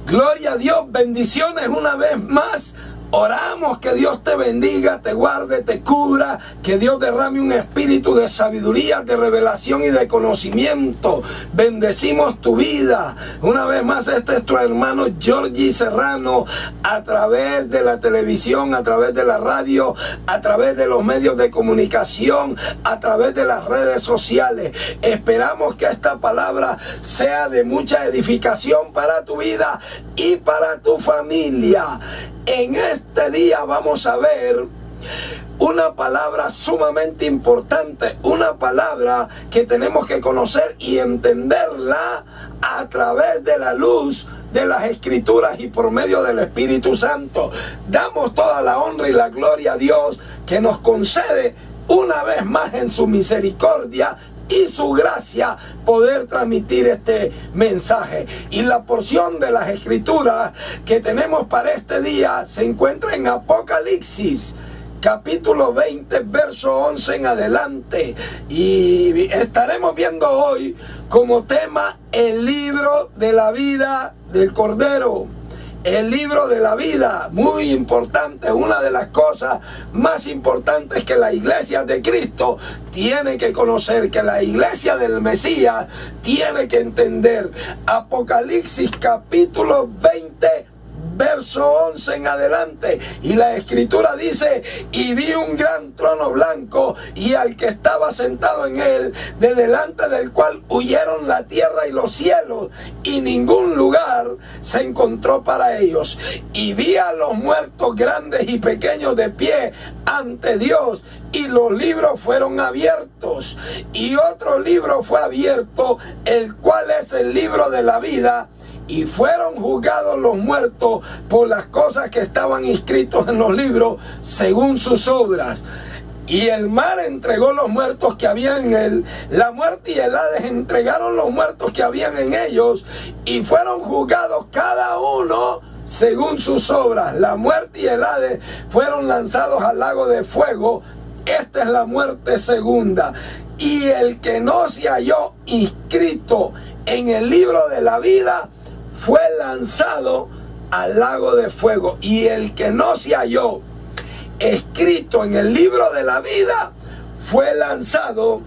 Gloria a Dios, bendiciones una vez más. Oramos que Dios te bendiga, te guarde, te cubra, que Dios derrame un espíritu de sabiduría, de revelación y de conocimiento. Bendecimos tu vida. Una vez más, este es tu hermano Georgie Serrano, a través de la televisión, a través de la radio, a través de los medios de comunicación, a través de las redes sociales. Esperamos que esta palabra sea de mucha edificación para tu vida y para tu familia. En este día vamos a ver una palabra sumamente importante, una palabra que tenemos que conocer y entenderla a través de la luz de las Escrituras y por medio del Espíritu Santo. Damos toda la honra y la gloria a Dios, que nos concede una vez más en su misericordia y su gracia poder transmitir este mensaje. Y la porción de las Escrituras que tenemos para este día se encuentra en Apocalipsis capítulo 20, verso 11 en adelante. Y estaremos viendo hoy como tema el libro de la vida del Cordero. El libro de la vida, muy importante, una de las cosas más importantes que la iglesia de Cristo tiene que conocer, que la iglesia del Mesías tiene que entender. Apocalipsis capítulo 20, verso 11 en adelante, y la Escritura dice: y vi un gran trono blanco y al que estaba sentado en él, de delante del cual huyeron la tierra y los cielos, y ningún lugar se encontró para ellos. Y vi a los muertos grandes y pequeños de pie ante Dios, y los libros fueron abiertos, y otro libro fue abierto, el cual es el libro de la vida. Y fueron juzgados los muertos por las cosas que estaban inscritos en los libros según sus obras. Y el mar entregó los muertos que habían en él. La muerte y el Hades entregaron los muertos que habían en ellos. Y fueron juzgados cada uno según sus obras. La muerte y el Hades fueron lanzados al lago de fuego. Esta es la muerte segunda. Y el que no se halló inscrito en el libro de la vida fue lanzado al lago de fuego. Y el que no se halló escrito en el libro de la vida fue lanzado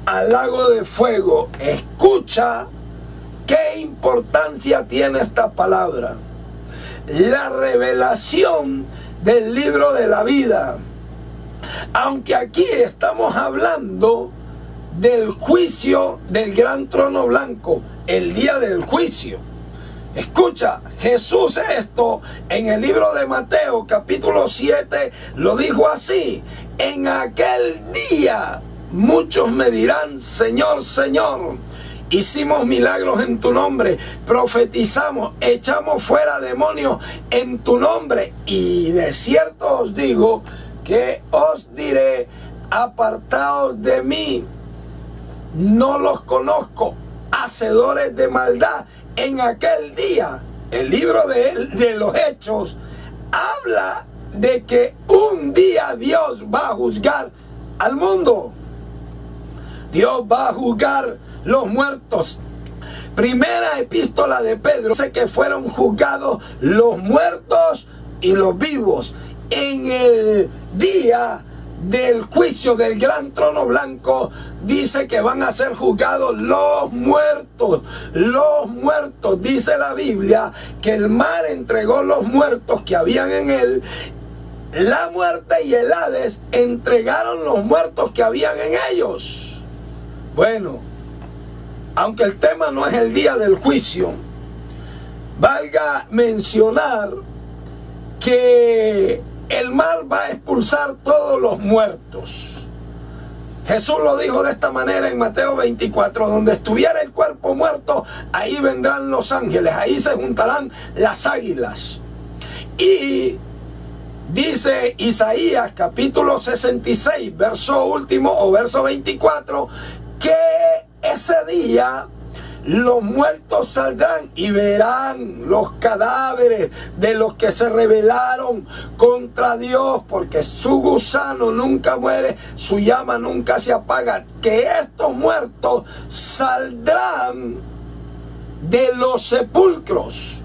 al lago de fuego. Escucha qué importancia tiene esta palabra. La revelación del libro de la vida. Aunque aquí estamos hablando del juicio del gran trono blanco, el día del juicio. Escucha, Jesús esto en el libro de Mateo capítulo 7 lo dijo así: en aquel día muchos me dirán: Señor, Señor, hicimos milagros en tu nombre, profetizamos, echamos fuera demonios en tu nombre. Y de cierto os digo que os diré: apartaos de mí, no los conozco, hacedores de maldad. En aquel día, el libro de los Hechos habla de que un día Dios va a juzgar al mundo. Dios va a juzgar los muertos. Primera epístola de Pedro dice que fueron juzgados los muertos y los vivos en el día del juicio del gran trono blanco. Dice que van a ser juzgados los muertos. Los muertos, dice la Biblia, que el mar entregó los muertos que habían en él. La muerte y el Hades entregaron los muertos que habían en ellos. Bueno, aunque el tema no es el día del juicio, valga mencionar que el mar va a expulsar todos los muertos. Jesús lo dijo de esta manera en Mateo 24: donde estuviera el cuerpo muerto, ahí vendrán los ángeles, ahí se juntarán las águilas. Y dice Isaías capítulo 66, verso último o verso 24, que ese día los muertos saldrán y verán los cadáveres de los que se rebelaron contra Dios, porque su gusano nunca muere, su llama nunca se apaga. Que estos muertos saldrán de los sepulcros.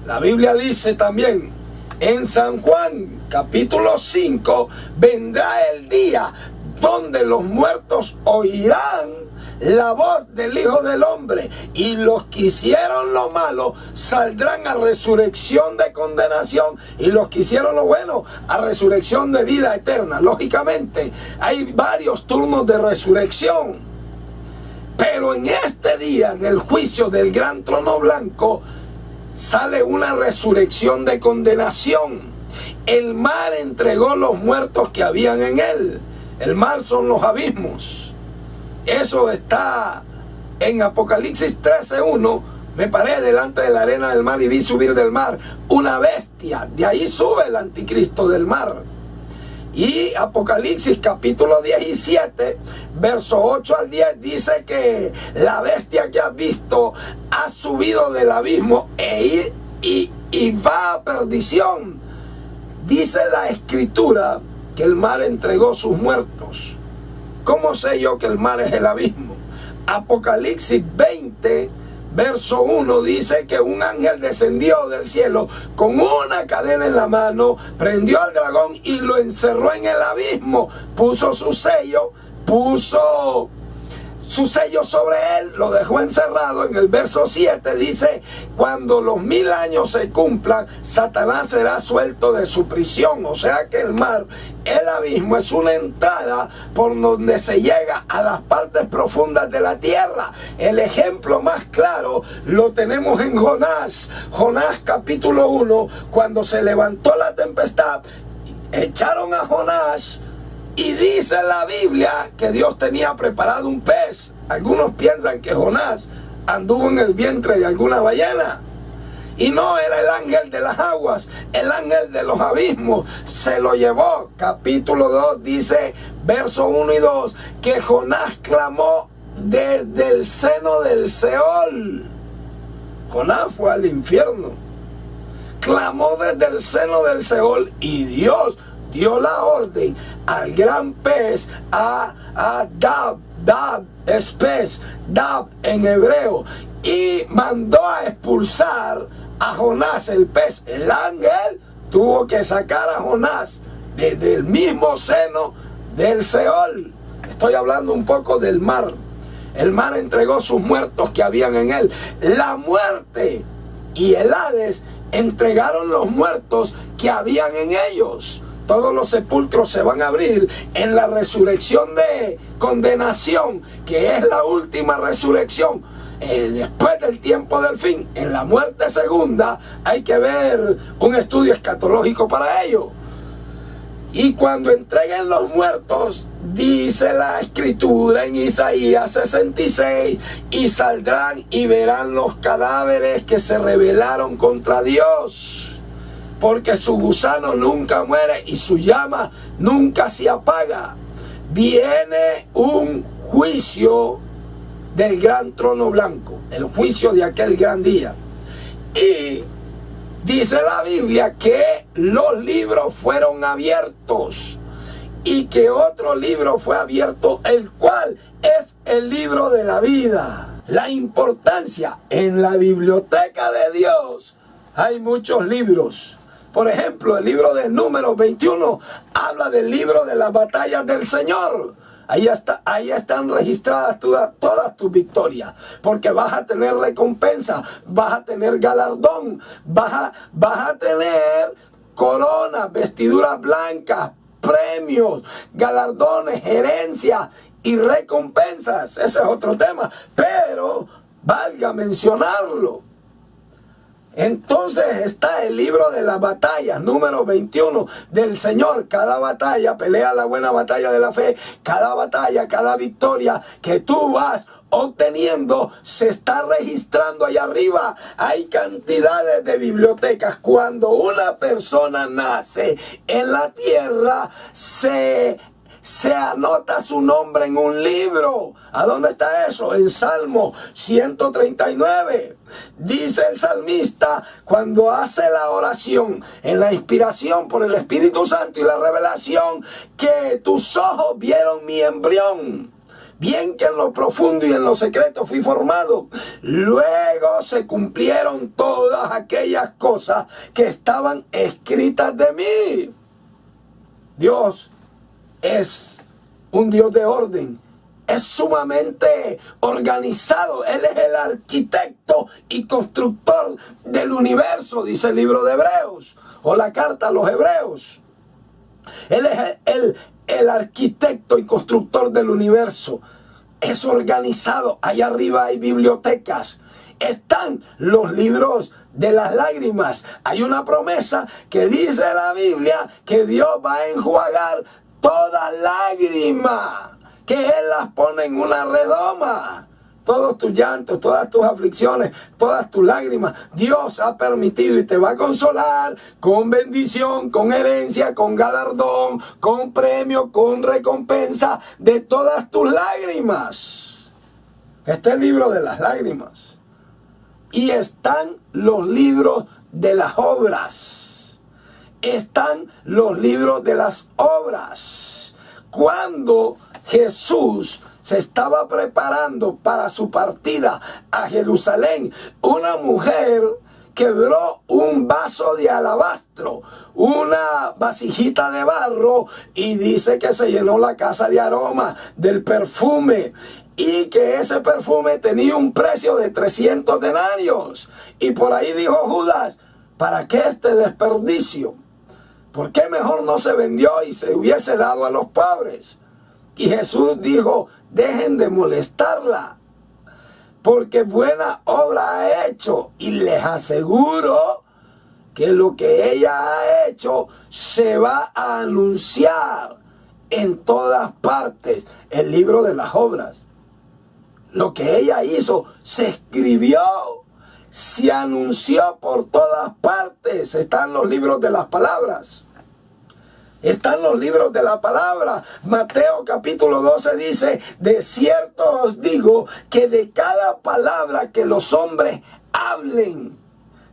La Biblia dice también en San Juan capítulo 5, vendrá el día donde los muertos oirán la voz del Hijo del Hombre, y los que hicieron lo malo saldrán a resurrección de condenación, y los que hicieron lo bueno a resurrección de vida eterna. Lógicamente hay varios turnos de resurrección, pero en este día, en el juicio del gran trono blanco, sale una resurrección de condenación. El mar entregó los muertos que habían en él. El mar son los abismos. Eso está en Apocalipsis 13:1. Me paré delante de la arena del mar y vi subir del mar una bestia. De ahí sube el anticristo del mar. Y Apocalipsis capítulo 17, verso 8 al 10, dice que la bestia que has visto ha subido del abismo y va a perdición. Dice la Escritura que el mar entregó sus muertos. ¿Cómo sé yo que el mar es el abismo? Apocalipsis 20, verso 1 dice que un ángel descendió del cielo con una cadena en la mano, prendió al dragón y lo encerró en el abismo. Puso su sello sobre él, lo dejó encerrado. En el verso 7 dice: cuando los 1000 años se cumplan, Satanás será suelto de su prisión. O sea que el mar, el abismo, es una entrada por donde se llega a las partes profundas de la tierra. El ejemplo más claro lo tenemos en Jonás. Jonás capítulo 1, cuando se levantó la tempestad, echaron a Jonás. Y dice la Biblia que Dios tenía preparado un pez. Algunos piensan que Jonás anduvo en el vientre de alguna ballena. Y no, era el ángel de las aguas, el ángel de los abismos. Se lo llevó. Capítulo 2 dice, verso 1 y 2, que Jonás clamó desde el seno del Seol. Jonás fue al infierno. Clamó desde el seno del Seol y Dios dio la orden al gran pez, a Dab es pez, Dab en hebreo, y mandó a expulsar a Jonás, el pez. El ángel tuvo que sacar a Jonás desde el mismo seno del Seol. Estoy hablando un poco del mar. El mar entregó sus muertos que habían en él. La muerte y el Hades entregaron los muertos que habían en ellos. Todos los sepulcros se van a abrir en la resurrección de condenación, que es la última resurrección. Después del tiempo del fin, en la muerte segunda, hay que ver un estudio escatológico para ello. Y cuando entreguen los muertos, dice la Escritura en Isaías 66, y saldrán y verán los cadáveres que se rebelaron contra Dios. Porque su gusano nunca muere y su llama nunca se apaga. Viene un juicio del gran trono blanco, el juicio de aquel gran día. Y dice la Biblia que los libros fueron abiertos y que otro libro fue abierto, el cual es el libro de la vida. La importancia en la biblioteca de Dios, hay muchos libros. Por ejemplo, el libro de Números 21 habla del libro de las batallas del Señor. Ahí están registradas todas tus victorias, porque vas a tener recompensa, vas a tener galardón, vas a tener coronas, vestiduras blancas, premios, galardones, herencias y recompensas. Ese es otro tema, pero valga mencionarlo. Entonces está el libro de las batallas, número 21 del Señor. Cada batalla, pelea la buena batalla de la fe. Cada batalla, cada victoria que tú vas obteniendo, se está registrando allá arriba. Hay cantidades de bibliotecas. Cuando una persona nace en la tierra, se anota su nombre en un libro. ¿A dónde está eso? En Salmo 139. Dice el salmista, cuando hace la oración en la inspiración por el Espíritu Santo y la revelación, que tus ojos vieron mi embrión. Bien que en lo profundo y en lo secreto fui formado. Luego se cumplieron todas aquellas cosas que estaban escritas de mí. Dios es un Dios de orden. Es sumamente organizado. Él es el arquitecto y constructor del universo, dice el libro de Hebreos, o la carta a los Hebreos. Él es el arquitecto y constructor del universo. Es organizado. Allá arriba hay bibliotecas. Están los libros de las lágrimas. Hay una promesa que dice la Biblia que Dios va a enjuagar toda lágrima, que Él las pone en una redoma. Todos tus llantos, todas tus aflicciones, todas tus lágrimas, Dios ha permitido y te va a consolar con bendición, con herencia, con galardón, con premio, con recompensa de todas tus lágrimas. Este es el libro de las lágrimas. Y están los libros de las obras. Están los libros de las obras. Cuando Jesús se estaba preparando para su partida a Jerusalén, una mujer quebró un vaso de alabastro, una vasijita de barro, y dice que se llenó la casa de aroma, del perfume, y que ese perfume tenía un precio de 300 denarios. Y por ahí dijo Judas: ¿para qué este desperdicio? ¿Por qué mejor no se vendió y se hubiese dado a los pobres? Y Jesús dijo: dejen de molestarla, porque buena obra ha hecho, y les aseguro que lo que ella ha hecho se va a anunciar en todas partes. El libro de las obras, lo que ella hizo, se escribió, se anunció por todas partes. Están los libros de las palabras. Están los libros de la palabra. Mateo capítulo 12 dice: de cierto os digo que de cada palabra que los hombres hablen,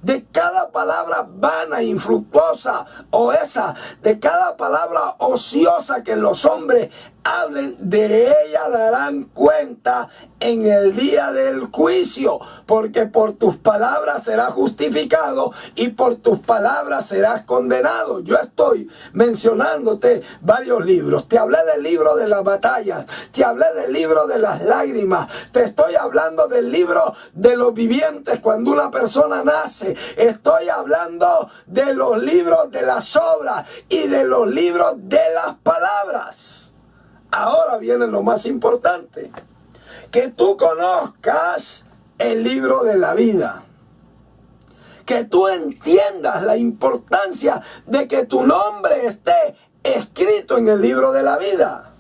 de cada palabra vana, infructuosa o esa, de cada palabra ociosa que los hombres hablen, de ella darán cuenta en el día del juicio, porque por tus palabras serás justificado y por tus palabras serás condenado. Yo estoy mencionándote varios libros. Te hablé del libro de las batallas, te hablé del libro de las lágrimas, te estoy hablando del libro de los vivientes cuando una persona nace, estoy hablando de los libros de las obras y de los libros de las palabras. Ahora viene lo más importante: que tú conozcas el libro de la vida, que tú entiendas la importancia de que tu nombre esté escrito en el libro de la vida.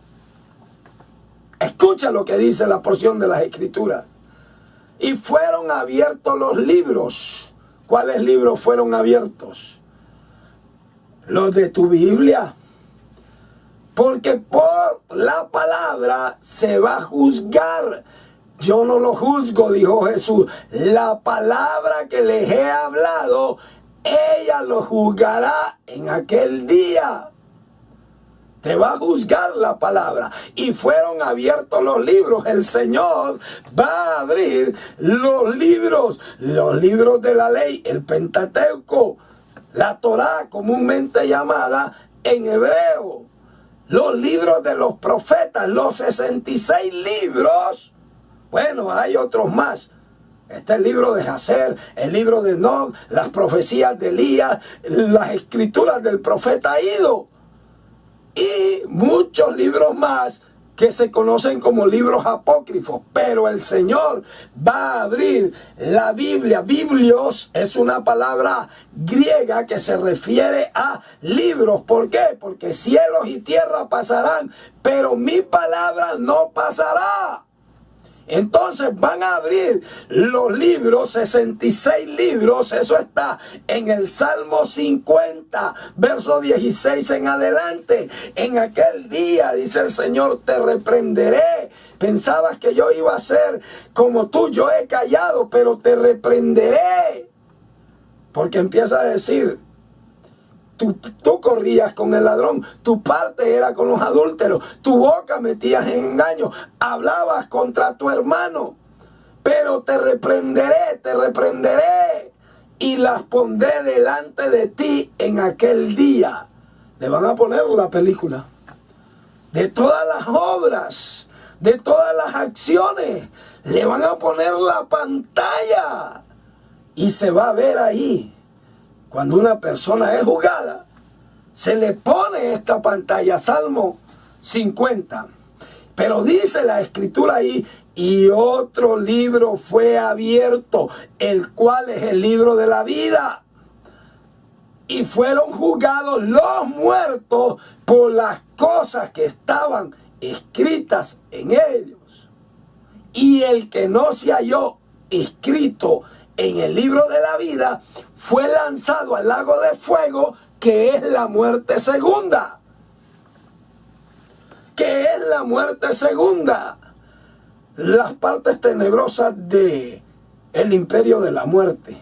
Escucha lo que dice la porción de las Escrituras: y fueron abiertos los libros. ¿Cuáles libros fueron abiertos? Los de tu Biblia. Porque por la palabra se va a juzgar. Yo no lo juzgo, dijo Jesús. La palabra que les he hablado, ella lo juzgará en aquel día. Te va a juzgar la palabra. Y fueron abiertos los libros. El Señor va a abrir los libros de la ley, el Pentateuco, la Torá, comúnmente llamada en hebreo. Los libros de los profetas, los 66 libros. Bueno, hay otros más. Está el libro de Jacer, el libro de Enoc, las profecías de Elías, las escrituras del profeta Ido. Y muchos libros más que se conocen como libros apócrifos. Pero el Señor va a abrir la Biblia. Biblios es una palabra griega que se refiere a libros. ¿Por qué? Porque cielos y tierra pasarán, pero mi palabra no pasará. Entonces van a abrir los libros, 66 libros, eso está en el Salmo 50, verso 16 en adelante. En aquel día, dice el Señor, te reprenderé. Pensabas que yo iba a ser como tú, yo he callado, pero te reprenderé. Porque empieza a decir: Tú corrías con el ladrón, tu parte era con los adúlteros, tu boca metías en engaño, hablabas contra tu hermano, pero te reprenderé, y las pondré delante de ti en aquel día. Le van a poner la película de todas las obras, de todas las acciones. Le van a poner la pantalla y se va a ver ahí. Cuando una persona es juzgada, se le pone esta pantalla. Salmo 50. Pero dice la escritura ahí, y otro libro fue abierto, el cual es el libro de la vida. Y fueron juzgados los muertos por las cosas que estaban escritas en ellos. Y el que no se halló escrito en el libro de la vida fue lanzado al lago de fuego, que es la muerte segunda. ¿Qué es la muerte segunda? Las partes tenebrosas de el imperio de la muerte.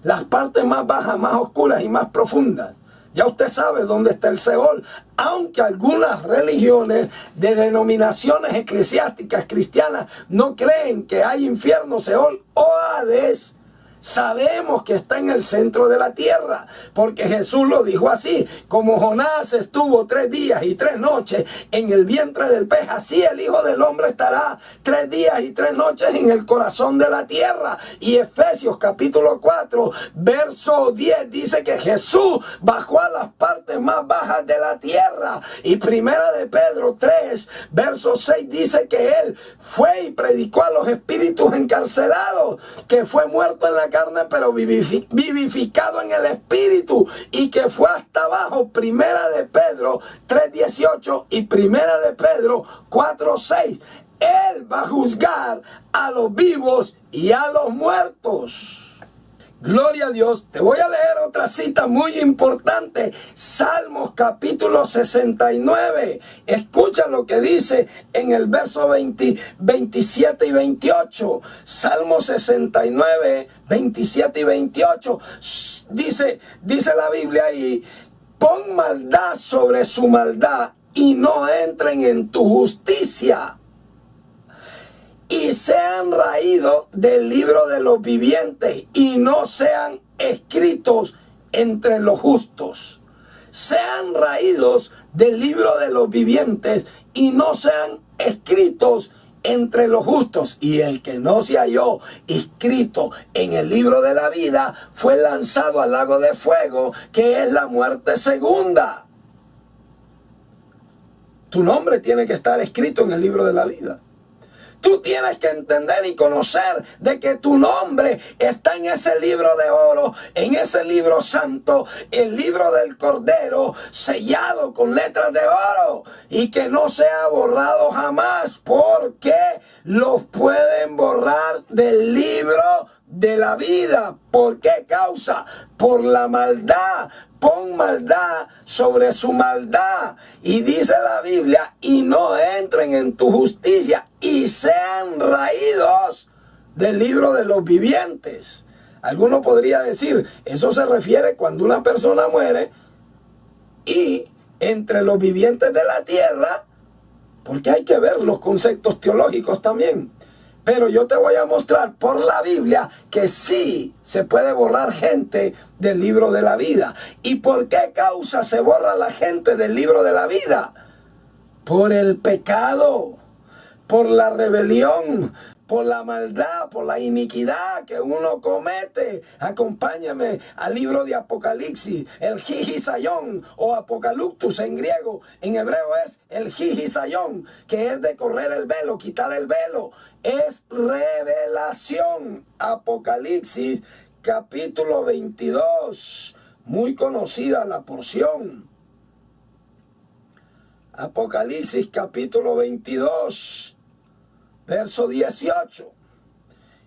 Las partes más bajas, más oscuras y más profundas. Ya usted sabe dónde está el Seol. Aunque algunas religiones de denominaciones eclesiásticas cristianas no creen que hay infierno, Seol o Hades, sabemos que está en el centro de la tierra, porque Jesús lo dijo así: como Jonás estuvo 3 días y 3 noches en el vientre del pez, así el Hijo del Hombre estará 3 días y 3 noches en el corazón de la tierra. Y Efesios capítulo 4 verso 10 dice que Jesús bajó a las partes más bajas de la tierra. Y primera de Pedro 3 verso 6 dice que él fue y predicó a los espíritus encarcelados, que fue muerto en la carne pero vivificado en el espíritu, y que fue hasta abajo. Primera de Pedro 3:18 y primera de Pedro 4:6. Él va a juzgar a los vivos y a los muertos. Gloria a Dios. Te voy a leer otra cita muy importante. Salmos capítulo 69. Escucha lo que dice en el verso 27 y 28. Salmos 69, 27 y 28. Dice la Biblia ahí: pon maldad sobre su maldad y no entren en tu justicia, y sean raídos del libro de los vivientes y no sean escritos entre los justos. Sean raídos del libro de los vivientes y no sean escritos entre los justos. Y el que no se halló escrito en el libro de la vida fue lanzado al lago de fuego, que es la muerte segunda. Tu nombre tiene que estar escrito en el libro de la vida. Tú tienes que entender y conocer de que tu nombre está en ese libro de oro, en ese libro santo, el libro del Cordero, sellado con letras de oro, y que no sea borrado jamás, porque los pueden borrar del libro de la vida. ¿Por qué causa? Por la maldad. Pon maldad sobre su maldad. Y dice la Biblia: y no entren en tu justicia, y sean raídos del libro de los vivientes. Alguno podría decir, eso se refiere cuando una persona muere y entre los vivientes de la tierra, porque hay que ver los conceptos teológicos también. Pero yo te voy a mostrar por la Biblia que sí se puede borrar gente del libro de la vida. ¿Y por qué causa se borra la gente del libro de la vida? Por el pecado, por la rebelión, por la maldad, por la iniquidad que uno comete. Acompáñame al libro de Apocalipsis, el Gigisayón o Apocaliptus en griego. En hebreo es el Gigisayón, que es de correr el velo, quitar el velo. Es revelación. Apocalipsis capítulo 22, muy conocida la porción. Apocalipsis capítulo 22. Verso 18.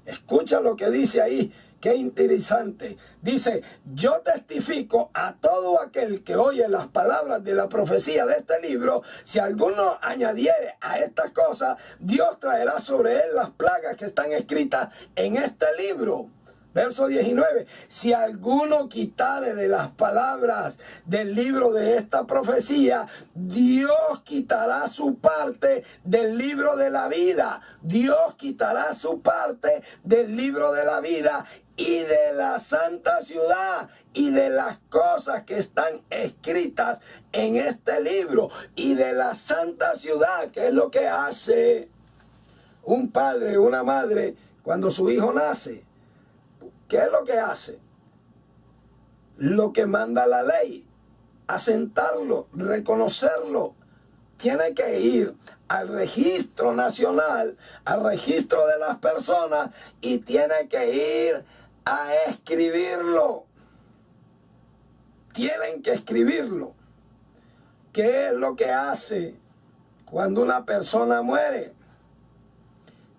Escucha lo que dice ahí. Qué interesante. Dice: yo testifico a todo aquel que oye las palabras de la profecía de este libro. Si alguno añadiere a estas cosas, Dios traerá sobre él las plagas que están escritas en este libro. Verso 19. Si alguno quitare de las palabras del libro de esta profecía, Dios quitará su parte del libro de la vida. Dios quitará su parte del libro de la vida y de la santa ciudad y de las cosas que están escritas en este libro y de la santa ciudad. ¿Qué es lo que hace un padre o una madre cuando su hijo nace? ¿Qué es lo que hace? Lo que manda la ley, asentarlo, reconocerlo. Tiene que ir al registro nacional, al registro de las personas, y tiene que ir a escribirlo. Tienen que escribirlo. ¿Qué es lo que hace cuando una persona muere?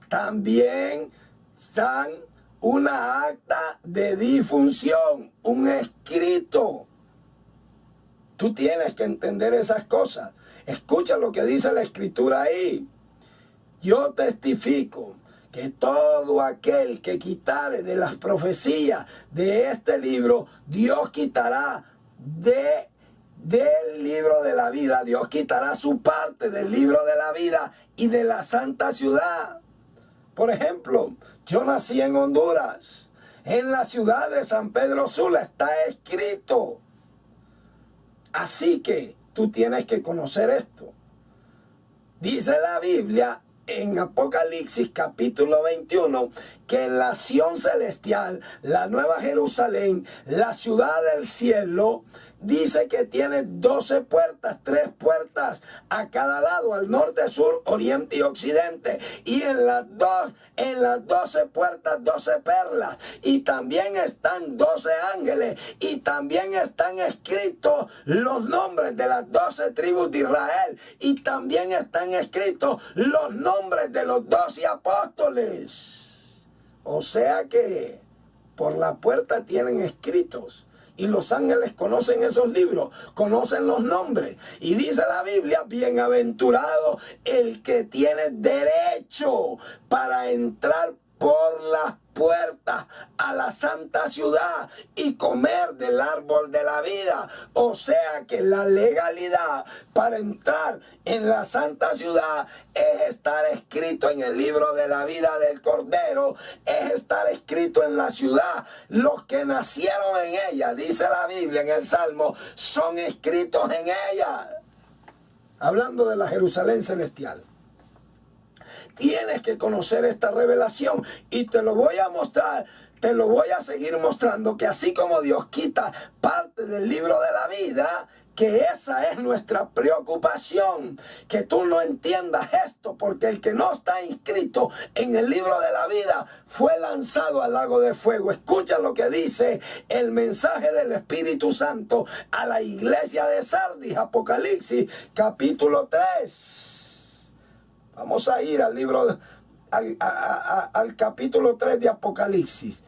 También dan una acta de difunción, un escrito. Tú tienes que entender esas cosas. Escucha lo que dice la escritura ahí. Yo testifico que todo aquel que quitare de las profecías de este libro, Dios quitará del libro de la vida, Dios quitará su parte del libro de la vida y de la santa ciudad. Por ejemplo, yo nací en Honduras, en la ciudad de San Pedro Sula, está escrito. Así que tú tienes que conocer esto. Dice la Biblia en Apocalipsis capítulo 21 que en la Sión celestial, la Nueva Jerusalén, la ciudad del cielo, dice que tiene 12 puertas, 3 puertas a cada lado, al norte, sur, oriente y occidente. Y en las 12 puertas, 12 perlas. Y también están 12 ángeles. Y también están escritos los nombres de las 12 tribus de Israel. Y también están escritos los nombres de los 12 apóstoles. O sea que por la puerta tienen escritos. Y los ángeles conocen esos libros, conocen los nombres. Y dice la Biblia, bienaventurado el que tiene derecho para entrar por las puertas a la santa ciudad y comer del árbol de la vida. O sea que la legalidad para entrar en la santa ciudad es estar escrito en el libro de la vida del Cordero, es estar escrito en la ciudad. Los que nacieron en ella, dice la Biblia en el Salmo, son escritos en ella. Hablando de la Jerusalén celestial. Tienes que conocer esta revelación y te lo voy a mostrar, te lo voy a seguir mostrando, que así como Dios quita parte del libro de la vida, que esa es nuestra preocupación, que tú no entiendas esto, porque el que no está inscrito en el libro de la vida fue lanzado al lago de fuego. Escucha lo que dice el mensaje del Espíritu Santo a la iglesia de Sardis, Apocalipsis capítulo 3. Vamos a ir al libro, al capítulo 3 de Apocalipsis,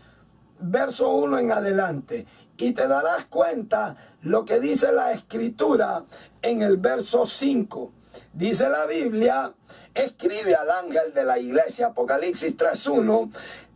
verso 1 en adelante. Y te darás cuenta lo que dice la Escritura en el verso 5. Dice la Biblia, escribe al ángel de la iglesia, Apocalipsis 3:1,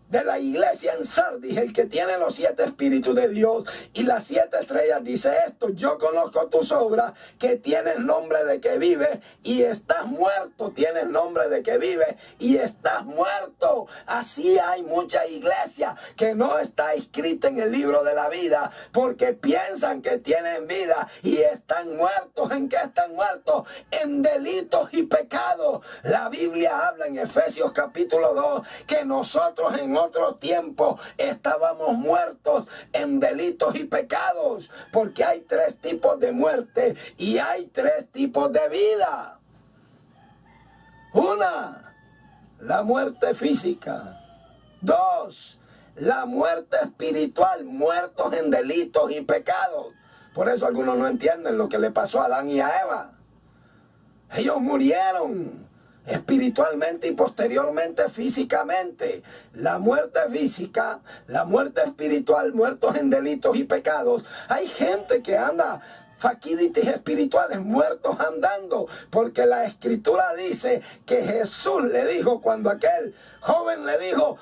de la iglesia en Sardis, el que tiene los 7 espíritus de Dios y las 7 estrellas, dice esto: yo conozco tus obras, que tienes nombre de que vives y estás muerto. Tienes nombre de que vives y estás muerto. Así hay mucha iglesia que no está escrita en el libro de la vida, porque piensan que tienen vida y están muertos. ¿En qué están muertos? En delitos y pecados. La Biblia habla en Efesios capítulo 2 que nosotros en otro tiempo estábamos muertos en delitos y pecados, porque hay 3 tipos de muerte y hay 3 tipos de vida. Una, la muerte física. 2, la muerte espiritual, muertos en delitos y pecados. Por eso algunos no entienden lo que le pasó a Adán y a Eva. Ellos murieron espiritualmente y posteriormente físicamente. La muerte física, la muerte espiritual, muertos en delitos y pecados. Hay gente que anda faquiditis espirituales, muertos andando, porque la Escritura dice que Jesús le dijo, cuando aquel joven le dijo: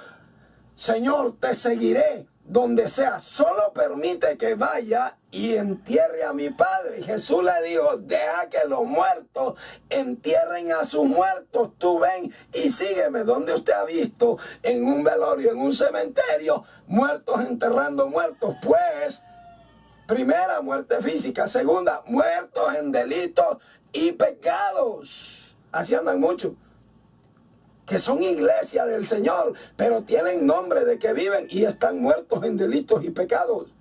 Señor, te seguiré, donde sea, solo permite que vaya y entierre a mi padre. Y Jesús le dijo, deja que los muertos entierren a sus muertos, tú ven y sígueme. ¿Dónde usted ha visto en un velorio, en un cementerio, muertos enterrando muertos? Pues, primera, muerte física; segunda, muertos en delitos y pecados. Así andan muchos, que son iglesia del Señor, pero tienen nombre de que viven y están muertos en delitos y pecados.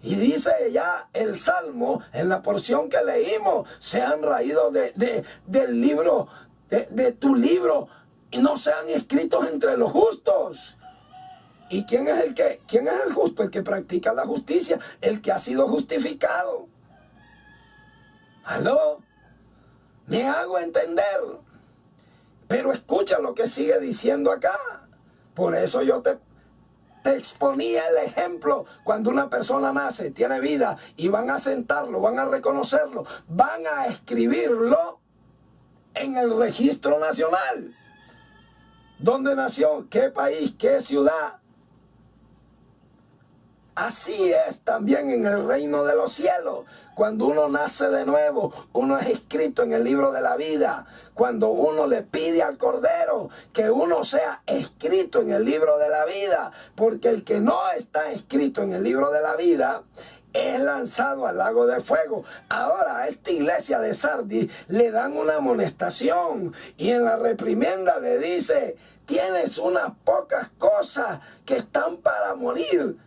Y dice ya el Salmo, en la porción que leímos, se han raído del libro, de tu libro, y no sean escritos entre los justos. ¿Y quién es el justo? El que practica la justicia, el que ha sido justificado. ¿Aló? ¿Me hago entender? Pero escucha lo que sigue diciendo acá. Por eso yo te exponía el ejemplo. Cuando una persona nace, tiene vida, y van a sentarlo, van a reconocerlo, van a escribirlo en el registro nacional. ¿Dónde nació? ¿Qué país? ¿Qué ciudad? Así es también en el reino de los cielos. Cuando uno nace de nuevo, uno es escrito en el libro de la vida. Cuando uno le pide al Cordero que uno sea escrito en el libro de la vida, porque el que no está escrito en el libro de la vida es lanzado al lago de fuego. Ahora a esta iglesia de Sardis le dan una amonestación, y en la reprimenda le dice: tienes unas pocas cosas que están para morir.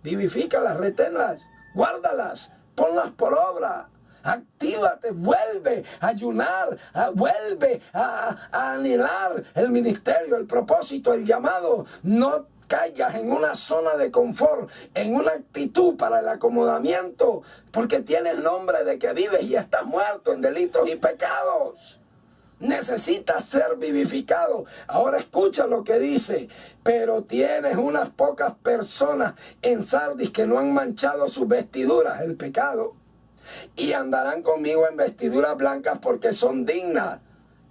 Vivifícalas, reténlas, guárdalas, ponlas por obra. Actívate, vuelve a ayunar, vuelve a anhelar el ministerio, el propósito, el llamado. No caigas en una zona de confort, en una actitud para el acomodamiento, porque tienes nombre de que vives y estás muerto en delitos y pecados. Necesitas ser vivificado. Ahora escucha lo que dice: pero tienes unas pocas personas en Sardis que no han manchado sus vestiduras, el pecado, y andarán conmigo en vestiduras blancas porque son dignas.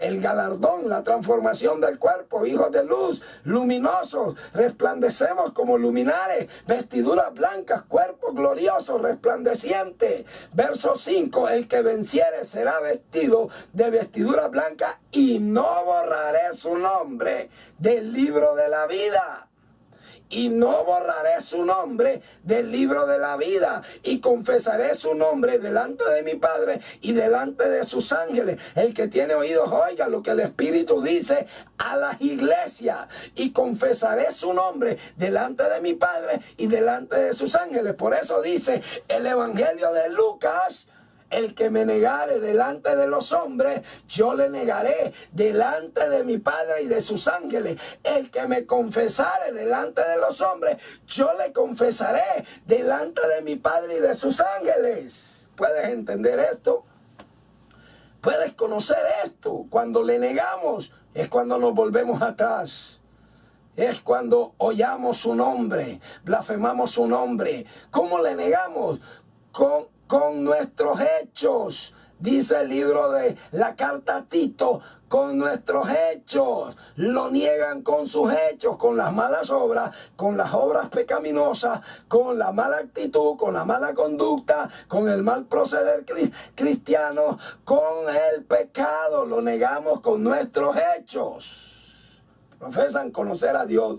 El galardón, la transformación del cuerpo, hijos de luz, luminosos, resplandecemos como luminares, vestiduras blancas, cuerpo glorioso, resplandeciente. Verso 5, el que venciere será vestido de vestidura blanca, y no borraré su nombre del libro de la vida. Y no borraré su nombre del libro de la vida, y confesaré su nombre delante de mi Padre y delante de sus ángeles. El que tiene oídos oiga lo que el Espíritu dice a las iglesias. Y confesaré su nombre delante de mi Padre y delante de sus ángeles. Por eso dice el Evangelio de Lucas: el que me negare delante de los hombres, yo le negaré delante de mi Padre y de sus ángeles. El que me confesare delante de los hombres, yo le confesaré delante de mi Padre y de sus ángeles. ¿Puedes entender esto? ¿Puedes conocer esto? Cuando le negamos es cuando nos volvemos atrás. Es cuando hollamos su nombre, blasfemamos su nombre. ¿Cómo le negamos? Con nuestros hechos. Dice el libro de la carta a Tito: con nuestros hechos. Lo niegan con sus hechos, con las malas obras, con las obras pecaminosas, con la mala actitud, con la mala conducta, con el mal proceder cristiano, con el pecado. Lo negamos con nuestros hechos. Profesan conocer a Dios,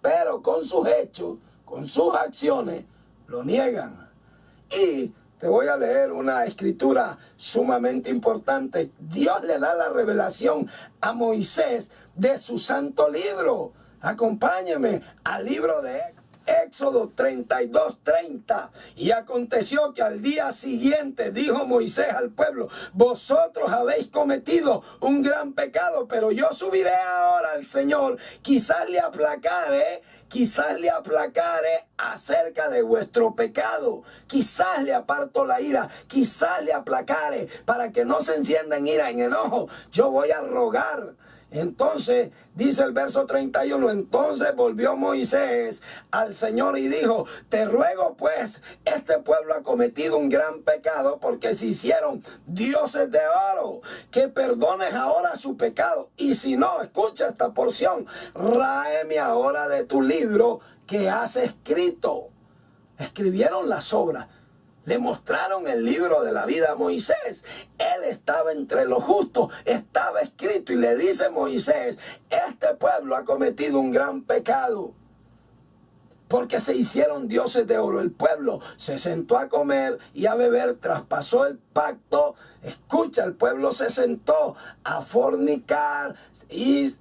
pero con sus hechos, con sus acciones, lo niegan. Y te voy a leer una escritura sumamente importante. Dios le da la revelación a Moisés de su santo libro. Acompáñeme al libro de Éxodo 32:30. Y aconteció que al día siguiente dijo Moisés al pueblo: vosotros habéis cometido un gran pecado, pero yo subiré ahora al Señor, quizás le aplacare acerca de vuestro pecado. Quizás le aparto la ira, quizás le aplacare, para que no se encienda en ira, en enojo. Yo voy a rogar Entonces, dice el verso 31, entonces volvió Moisés al Señor y dijo, te ruego pues, este pueblo ha cometido un gran pecado porque se hicieron dioses de oro, que perdones ahora su pecado. Y si no, escucha esta porción, ráeme ahora de tu libro que has escrito. Escribieron las obras. Le mostraron el libro de la vida a Moisés. Él estaba entre los justos, estaba escrito y le dice Moisés, este pueblo ha cometido un gran pecado porque se hicieron dioses de oro. El pueblo se sentó a comer y a beber, traspasó el pacto. Escucha, el pueblo se sentó a fornicar y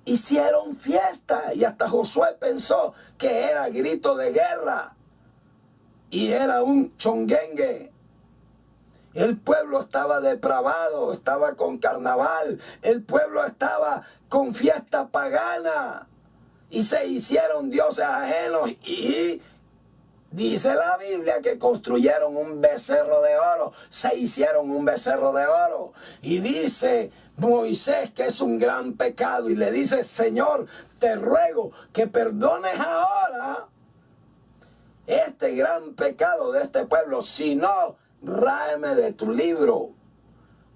hicieron fiesta. Y hasta Josué pensó que era grito de guerra. Y era un chonguengue. El pueblo estaba depravado, estaba con carnaval. El pueblo estaba con fiesta pagana. Y se hicieron dioses ajenos. Y dice la Biblia que construyeron un becerro de oro. Se hicieron un becerro de oro. Y dice Moisés que es un gran pecado. Y le dice, Señor, te ruego que perdones ahora este gran pecado de este pueblo, si no, ráeme de tu libro.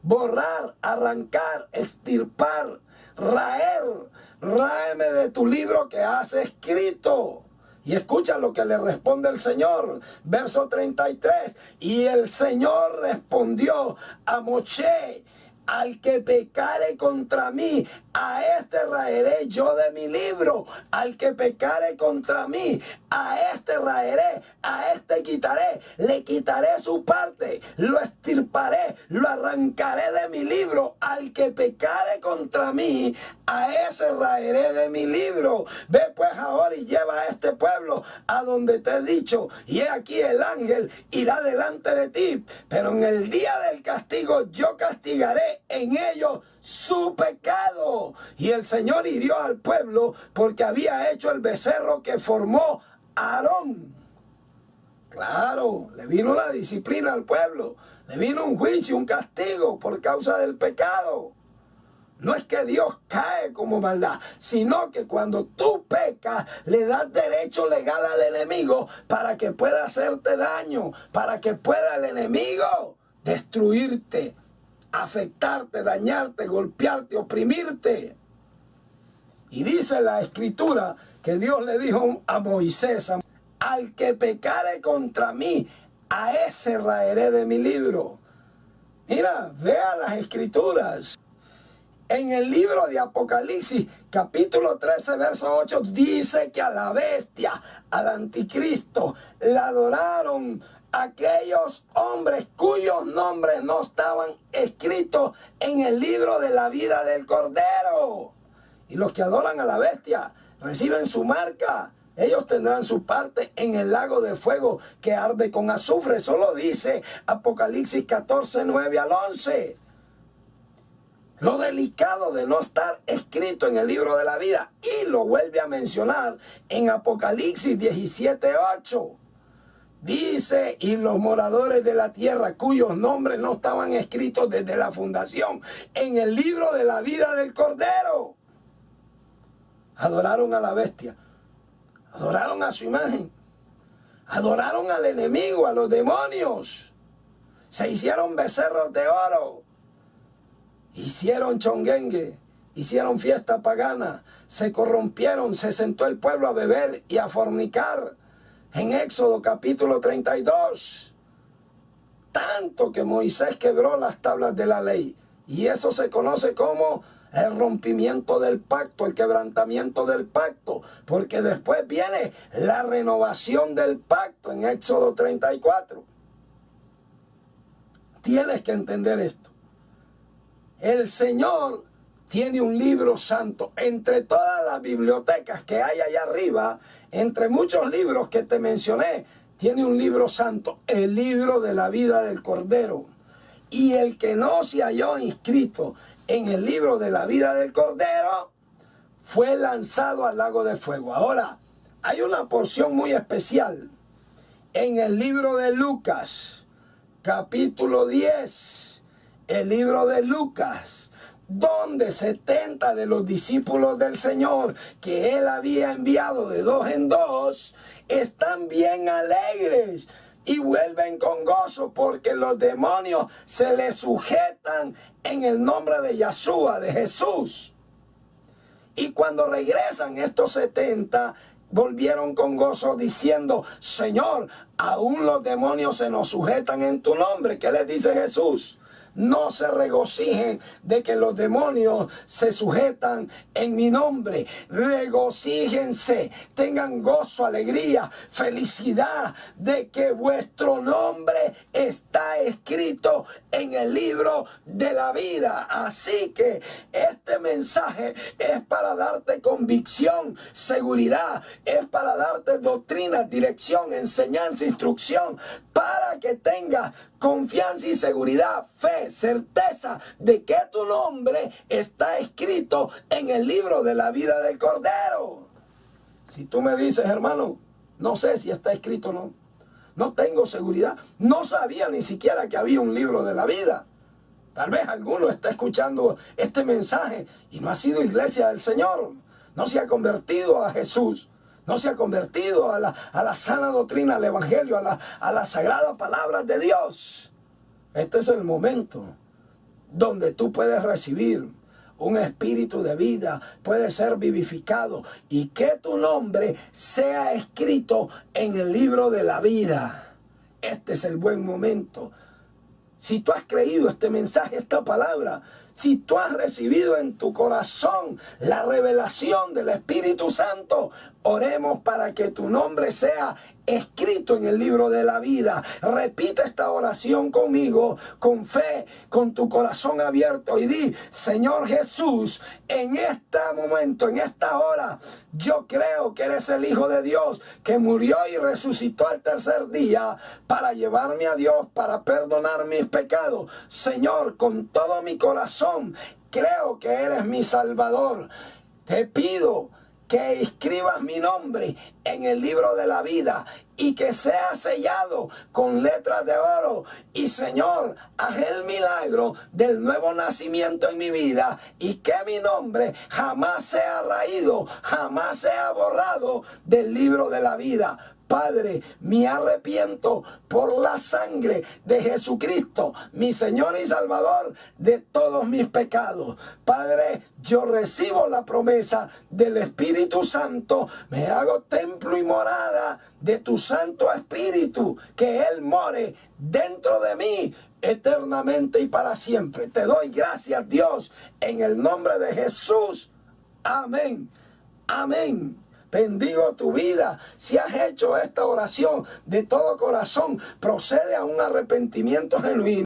Borrar, arrancar, extirpar, ráeme de tu libro que has escrito. Y escucha lo que le responde el Señor, verso 33. Y el Señor respondió a Moshe, al que pecare contra mí, a este raeré yo de mi libro. Al que pecare contra mí, a este raeré, a este quitaré, le quitaré su parte, lo extirparé, lo arrancaré de mi libro. Al que pecare contra mí, a ese raeré de mi libro. Ve pues ahora y lleva a este pueblo a donde te he dicho, y he aquí el ángel irá delante de ti, pero en el día del castigo yo castigaré en ellos su pecado. Y el Señor hirió al pueblo porque había hecho el becerro que formó Aarón. Claro, le vino la disciplina al pueblo, le vino un juicio, un castigo por causa del pecado. No es que Dios cae como maldad, sino que cuando tú pecas, le das derecho legal al enemigo para que pueda hacerte daño, para que pueda el enemigo destruirte, afectarte, dañarte, golpearte, oprimirte. Y dice la Escritura que Dios le dijo a Moisés, al que pecare contra mí, a ese raeré de mi libro. Mira, vea las Escrituras. En el libro de Apocalipsis, capítulo 13, verso 8, dice que a la bestia, al anticristo, la adoraron aquellos hombres cuyos nombres no estaban escritos en el libro de la vida del Cordero. Y los que adoran a la bestia reciben su marca. Ellos tendrán su parte en el lago de fuego que arde con azufre. Eso lo dice Apocalipsis 14, 9 al 11. Lo delicado de no estar escrito en el libro de la vida. Y lo vuelve a mencionar en Apocalipsis 17, 8. Dice, y los moradores de la tierra cuyos nombres no estaban escritos desde la fundación en el libro de la vida del Cordero. Adoraron a la bestia, adoraron a su imagen, adoraron al enemigo, a los demonios. Se hicieron becerros de oro, hicieron chonguengue, hicieron fiesta pagana, se corrompieron, se sentó el pueblo a beber y a fornicar. En Éxodo capítulo 32, tanto que Moisés quebró las tablas de la ley. Y eso se conoce como el rompimiento del pacto, el quebrantamiento del pacto. Porque después viene la renovación del pacto en Éxodo 34. Tienes que entender esto. El Señor tiene un libro santo. Entre todas las bibliotecas que hay allá arriba, entre muchos libros que te mencioné, tiene un libro santo, el libro de la vida del Cordero. Y el que no se halló inscrito en el libro de la vida del Cordero fue lanzado al lago de fuego. Ahora, hay una porción muy especial en el libro de Lucas, capítulo 10, el libro de Lucas, donde 70 de los discípulos del Señor que él había enviado de 2 en 2 están bien alegres y vuelven con gozo porque los demonios se les sujetan en el nombre de Yeshua, de Jesús. Y cuando regresan estos 70, volvieron con gozo diciendo: Señor, aún los demonios se nos sujetan en tu nombre. ¿Qué les dice Jesús? No se regocijen de que los demonios se sujetan en mi nombre. Regocíjense, tengan gozo, alegría, felicidad de que vuestro nombre está escrito en el libro de la vida. Así que este mensaje es para darte convicción, seguridad, es para darte doctrina, dirección, enseñanza, instrucción, para que tengas confianza y seguridad, fe, certeza de que tu nombre está escrito en el libro de la vida del Cordero. Si tú me dices, hermano, no sé si está escrito o no, no tengo seguridad, no sabía ni siquiera que había un libro de la vida. Tal vez alguno está escuchando este mensaje y no ha sido iglesia del Señor, no se ha convertido a Jesús, no se ha convertido a la sana doctrina, al evangelio, a la sagrada palabra de Dios. Este es el momento donde tú puedes recibir un espíritu de vida, puedes ser vivificado y que tu nombre sea escrito en el libro de la vida. Este es el buen momento. Si tú has creído este mensaje, esta palabra, si tú has recibido en tu corazón la revelación del Espíritu Santo, oremos para que tu nombre sea escrito en el libro de la vida. Repite esta oración conmigo, con fe, con tu corazón abierto y di: Señor Jesús, en este momento, en esta hora, yo creo que eres el Hijo de Dios, que murió y resucitó al tercer día para llevarme a Dios, para perdonar mis pecados. Señor, con todo mi corazón, creo que eres mi Salvador. Te pido que escribas mi nombre en el libro de la vida y que sea sellado con letras de oro. Y Señor, haz el milagro del nuevo nacimiento en mi vida y que mi nombre jamás sea raído, jamás sea borrado del libro de la vida. Padre, me arrepiento por la sangre de Jesucristo, mi Señor y Salvador, de todos mis pecados. Padre, yo recibo la promesa del Espíritu Santo, me hago templo y morada de tu Santo Espíritu, que Él more dentro de mí eternamente y para siempre. Te doy gracias, Dios, en el nombre de Jesús. Amén. Amén. Bendigo tu vida. Si has hecho esta oración de todo corazón, procede a un arrepentimiento genuino.